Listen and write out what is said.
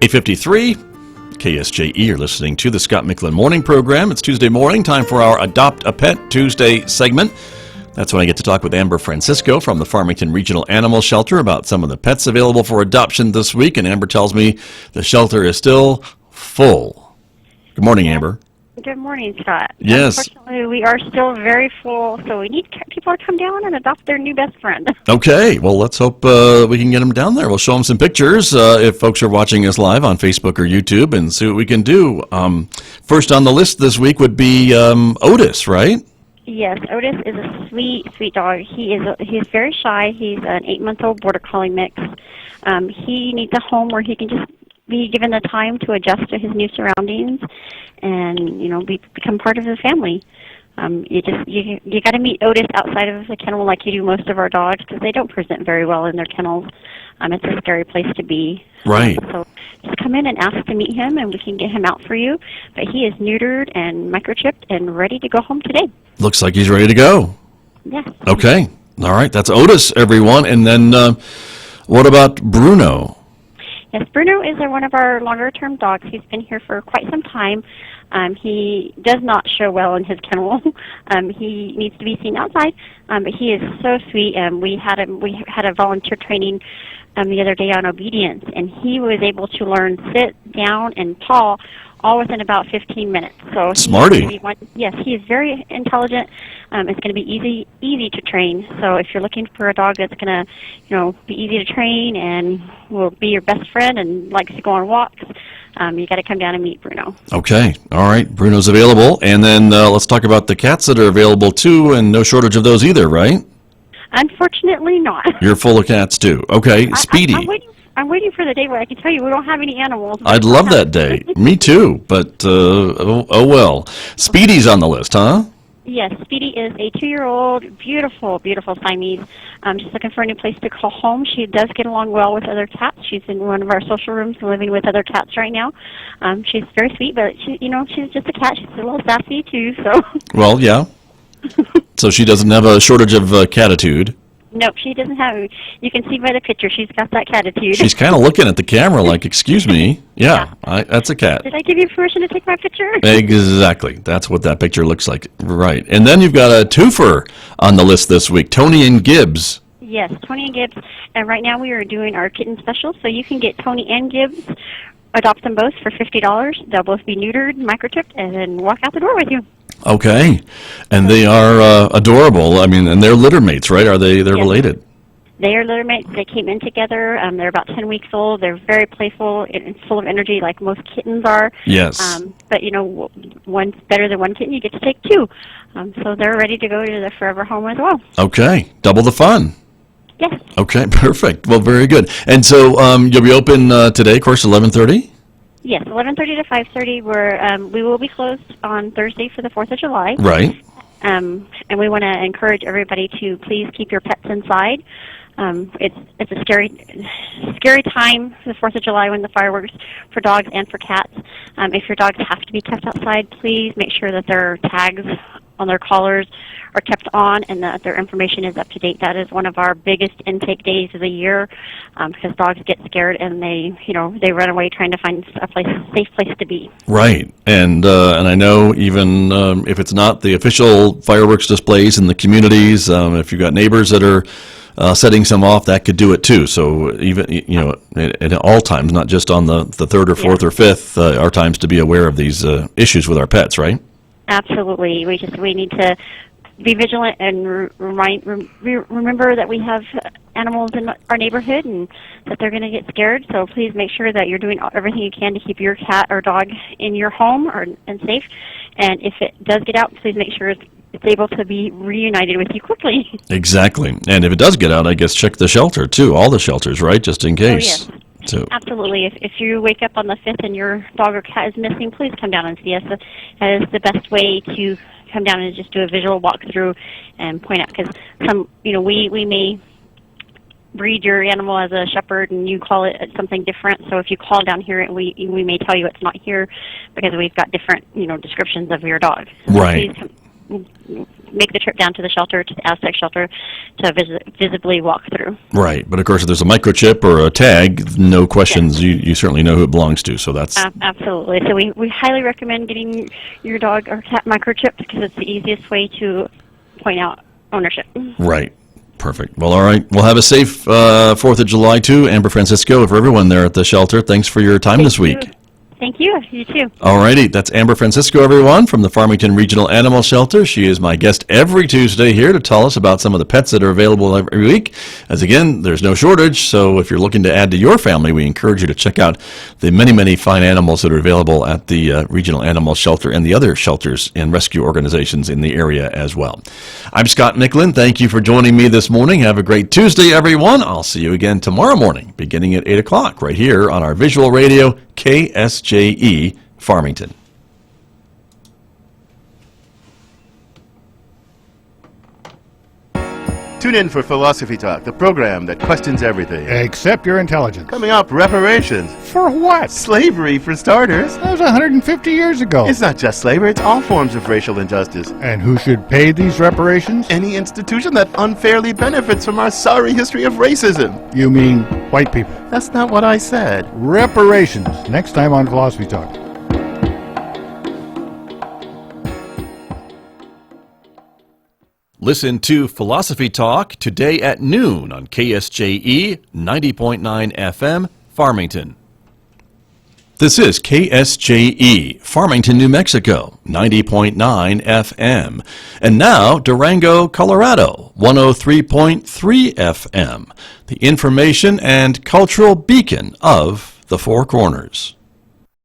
8:53, KSJE. You're listening to the Scott Micklin Morning Program. It's Tuesday morning, time for our Adopt a Pet Tuesday segment. That's when I get to talk with Amber Francisco from the Farmington Regional Animal Shelter about some of the pets available for adoption this week. And Amber tells me the shelter is still full. Good morning, Amber. Good morning, Scott. Yes. Unfortunately, we are still very full, so we need people to come down and adopt their new best friend. Okay. Well, let's hope we can get them down there. We'll show them some pictures if folks are watching us live on Facebook or YouTube and see what we can do. First on the list this week would be Otis, right? Yes, Otis is a sweet, sweet dog. He's very shy. He's an 8-month-old border collie mix. He needs a home where he can just be given the time to adjust to his new surroundings and, become part of the family. You got to meet Otis outside of the kennel like you do most of our dogs because they don't present very well in their kennels. It's a scary place to be. Right. So just come in and ask to meet him, and we can get him out for you. But he is neutered and microchipped and ready to go home today. Looks like he's ready to go. Yes. Okay. All right. That's Otis, everyone. And then what about Bruno? Yes, Bruno is one of our longer-term dogs. He's been here for quite some time. He does not show well in his kennel. He needs to be seen outside, but he is so sweet. We had a volunteer training the other day on obedience, and he was able to learn sit, down, and paw all within about 15 minutes. So Smarty. Yes, he is very intelligent. It's going to be easy to train. So if you're looking for a dog that's going to, be easy to train and will be your best friend and likes to go on walks, you got to come down and meet Bruno. Okay. All right. Bruno's available. And then let's talk about the cats that are available too, and no shortage of those either, right? Unfortunately not. You're full of cats too. Okay. Speedy. I'm waiting for the day where I can tell you we don't have any animals. I'd love that day. Me too. But, oh well. Speedy's on the list, huh? Yes, Speedy is a 2-year-old, beautiful, beautiful Siamese. Just looking for a new place to call home. She does get along well with other cats. She's in one of our social rooms living with other cats right now. She's very sweet, but she's just a cat. She's a little sassy too. So. Well, yeah. So she doesn't have a shortage of catitude. Nope, she doesn't have. You can see by the picture, she's got that catitude. She's kind of looking at the camera like, excuse me. Yeah, that's a cat. Did I give you permission to take my picture? Exactly. That's what that picture looks like. Right. And then you've got a twofer on the list this week, Tony and Gibbs. Yes, Tony and Gibbs. And right now we are doing our kitten special, so you can get Tony and Gibbs, adopt them both for $50. They'll both be neutered, microchipped, and then walk out the door with you. Okay. And they are adorable. I mean, and they're litter mates, right? They're yes. Related? They are litter mates. They came in together. They're about 10 weeks old. They're very playful and full of energy like most kittens are. Yes. But, one's better than one kitten. You get to take two. So they're ready to go to the forever home as well. Okay. Double the fun. Yes. Okay, perfect. Well, very good. And so you'll be open today, of course, 11:30? Yes, 11:30 to 5:30. We will be closed on Thursday for the 4th of July. Right. And we want to encourage everybody to please keep your pets inside. It's a scary time, the 4th of July, when the fireworks for dogs and for cats. If your dogs have to be kept outside, please make sure that their tags on their collars are kept on and that their information is up to date. That is one of our biggest intake days of the year because dogs get scared and they run away trying to find a safe place to be. Right, and I know even if it's not the official fireworks displays in the communities, if you've got neighbors that are setting some off, that could do it too. So even at all times, not just on the 3rd or 4th or 5th, are times to be aware of these issues with our pets, right? Absolutely. We need to be vigilant and remember that we have animals in our neighborhood and that they're going to get scared. So please make sure that you're doing everything you can to keep your cat or dog in your home and safe. And if it does get out, please make sure it's able to be reunited with you quickly. Exactly. And if it does get out, I guess check the shelter too, all the shelters, right, just in case. Oh, yes. So. Absolutely. If you wake up on the 5th and your dog or cat is missing, please come down and see us. That is the best way to come down and just do a visual walkthrough and point out, because we may breed your animal as a shepherd and you call it something different. So if you call down here, and we may tell you it's not here because we've got different descriptions of your dog. So right. make the trip down to the shelter, to the Aztec shelter, to visibly walk through. Right, but of course if there's a microchip or a tag, no questions, you certainly know who it belongs to, so that's... Absolutely. So we highly recommend getting your dog or cat microchipped because it's the easiest way to point out ownership. Right. Perfect. Well, all right. We'll have a safe 4th of July, too, Amber Francisco, for everyone there at the shelter. Thanks for your time this week. Thank you. You too. All righty. That's Amber Francisco, everyone, from the Farmington Regional Animal Shelter. She is my guest every Tuesday here to tell us about some of the pets that are available every week. As again, there's no shortage, so if you're looking to add to your family, we encourage you to check out the many, many fine animals that are available at the Regional Animal Shelter and the other shelters and rescue organizations in the area as well. I'm Scott Micklin. Thank you for joining me this morning. Have a great Tuesday, everyone. I'll see you again tomorrow morning, beginning at 8 o'clock, right here on our visual radio, KSJE Farmington. Tune in for Philosophy Talk, the program that questions everything. Except your intelligence. Coming up, reparations. For what? Slavery, for starters. That was 150 years ago. It's not just slavery, it's all forms of racial injustice. And who should pay these reparations? Any institution that unfairly benefits from our sorry history of racism. You mean white people? That's not what I said. Reparations. Next time on Philosophy Talk. Listen to Philosophy Talk today at noon on KSJE 90.9 FM, Farmington. This is KSJE, Farmington, New Mexico, 90.9 FM. And now, Durango, Colorado, 103.3 FM, the information and cultural beacon of the Four Corners.